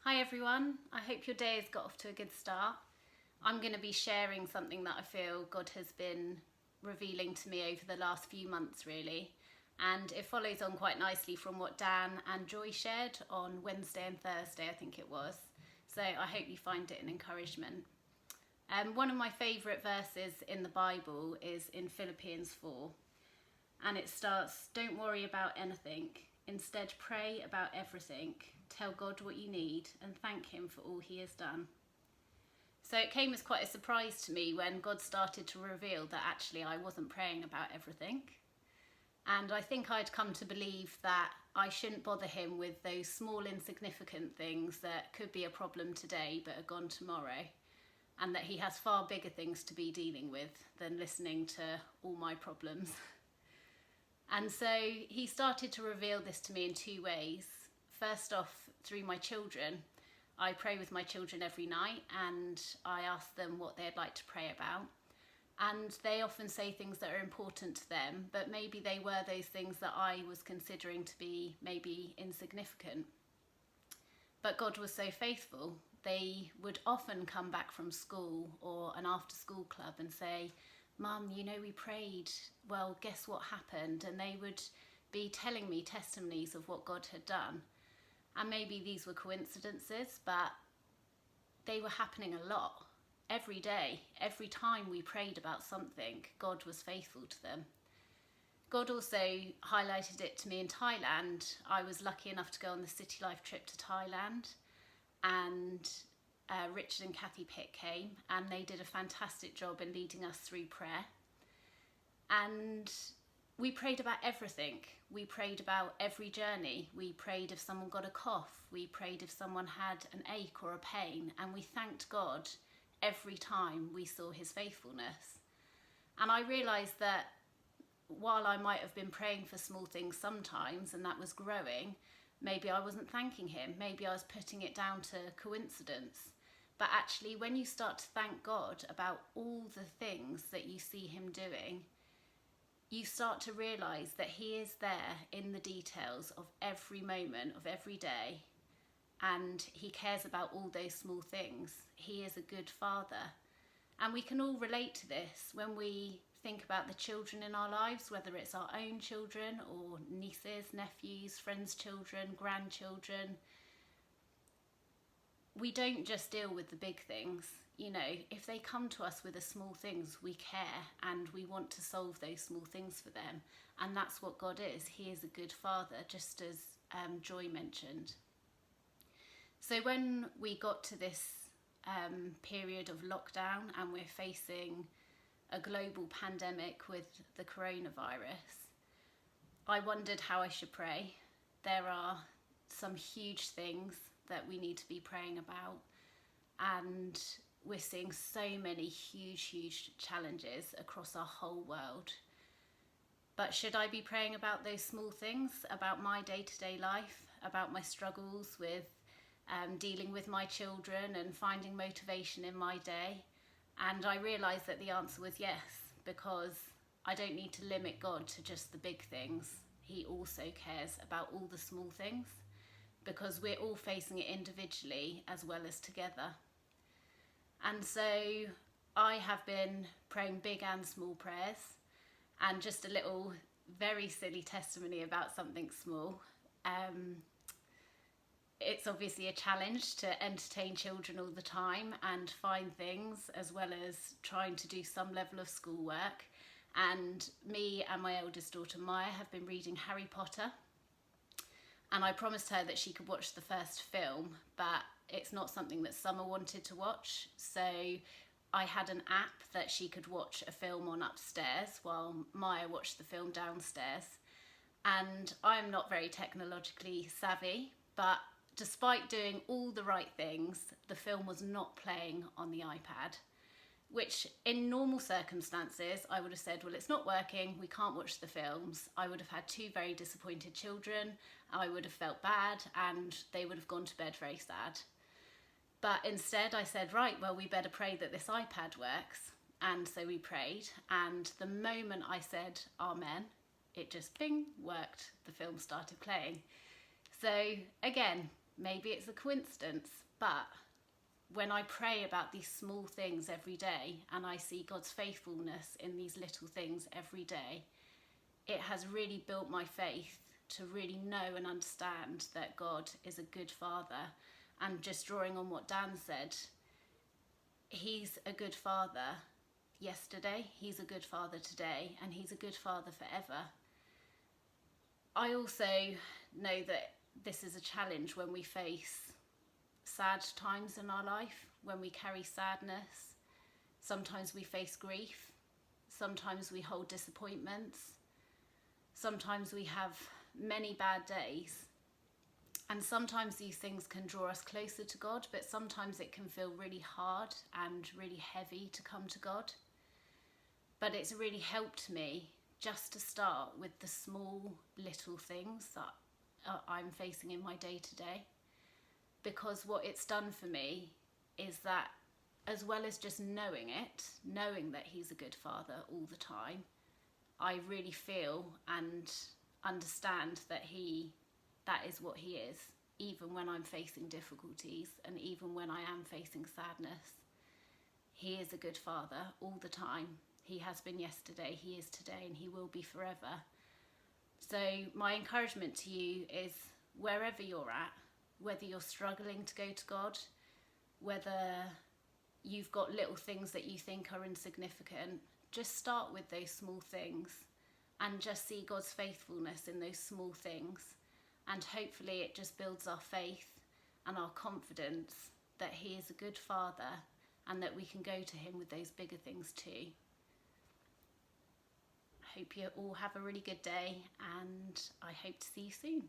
Hi everyone, I hope your day has got off to a good start. I'm going to be sharing something that I feel God has been revealing to me over the last few months really, and it follows on quite nicely from what Dan and Joy shared on Wednesday and Thursday, I think it was, so I hope you find it an encouragement. One of my favourite verses in the Bible is in Philippians 4, and it starts, "Don't worry about anything, instead pray about everything. Tell God what you need and thank him for all he has done." So it came as quite a surprise to me when God started to reveal that actually I wasn't praying about everything. And I think I'd come to believe that I shouldn't bother him with those small insignificant things that could be a problem today but are gone tomorrow, and that he has far bigger things to be dealing with than listening to all my problems. And so he started to reveal this to me in two ways. First off, through my children. I pray with my children every night and I ask them what they'd like to pray about. And they often say things that are important to them, but maybe they were those things that I was considering to be maybe insignificant. But God was so faithful. They would often come back from school or an after school club and say, "Mum, you know we prayed, well, guess what happened?" And they would be telling me testimonies of what God had done. And maybe these were coincidences, but they were happening a lot. Every day, every time we prayed about something, God was faithful to them. God also highlighted it to me in Thailand. I was lucky enough to go on the City Life trip to Thailand, and Richard and Kathy Pitt came, and they did a fantastic job in leading us through prayer. And we prayed about everything. We prayed about every journey. We prayed if someone got a cough. We prayed if someone had an ache or a pain. And we thanked God every time we saw his faithfulness. And I realised that while I might have been praying for small things sometimes, and that was growing, maybe I wasn't thanking him. Maybe I was putting it down to coincidence. But actually, when you start to thank God about all the things that you see him doing, you start to realise that he is there in the details of every moment of every day, and he cares about all those small things. He is a good father. And we can all relate to this when we think about the children in our lives, whether it's our own children or nieces, nephews, friends' children, grandchildren. We don't just deal with the big things. You know, if they come to us with the small things, we care and we want to solve those small things for them. And that's what God is. He is a good father, just as Joy mentioned. So when we got to this period of lockdown and we're facing a global pandemic with the coronavirus, I wondered how I should pray. There are some huge things that we need to be praying about, and we're seeing so many huge challenges across our whole world. But should I be praying about those small things, about my day-to-day life, about my struggles with dealing with my children and finding motivation in my day? And I realised that the answer was yes, because I don't need to limit God to just the big things. He also cares about all the small things, because we're all facing it individually as well as together. And so I have been praying big and small prayers, and just a little very silly testimony about something small. It's obviously a challenge to entertain children all the time and find things, as well as trying to do some level of schoolwork. And me and my eldest daughter Maya have been reading Harry Potter, and I promised her that she could watch the first film, but it's not something that Summer wanted to watch. So I had an app that she could watch a film on upstairs while Maya watched the film downstairs. And I'm not very technologically savvy, but despite doing all the right things, the film was not playing on the iPad, which in normal circumstances, I would have said, well, it's not working, we can't watch the films. I would have had two very disappointed children, I would have felt bad, and they would have gone to bed very sad. But instead I said, right, well, we better pray that this iPad works. And so we prayed, and the moment I said amen, it just bing, worked. The film started playing. So again, Maybe it's a coincidence, but when I pray about these small things every day and I see God's faithfulness in these little things every day, it has really built my faith to really know and understand that God is a good father. And just drawing on what Dan said, he's a good father yesterday, he's a good father today, and he's a good father forever. I also know that this is a challenge when we face sad times in our life, when we carry sadness. Sometimes we face grief, sometimes we hold disappointments, sometimes we have many bad days, and sometimes these things can draw us closer to God, but sometimes it can feel really hard and really heavy to come to God. But it's really helped me just to start with the small little things that I'm facing in my day-to-day, because what it's done for me is that, as well as just knowing that he's a good father all the time, I really feel and understand that that is what he is, even when I'm facing difficulties and even when I am facing sadness. He is a good father all the time. He has been yesterday, he is today, and he will be forever. So my encouragement to you is, wherever you're at, whether you're struggling to go to God, whether you've got little things that you think are insignificant, just start with those small things and just see God's faithfulness in those small things. And hopefully it just builds our faith and our confidence that he is a good father and that we can go to him with those bigger things too. I hope you all have a really good day, and I hope to see you soon.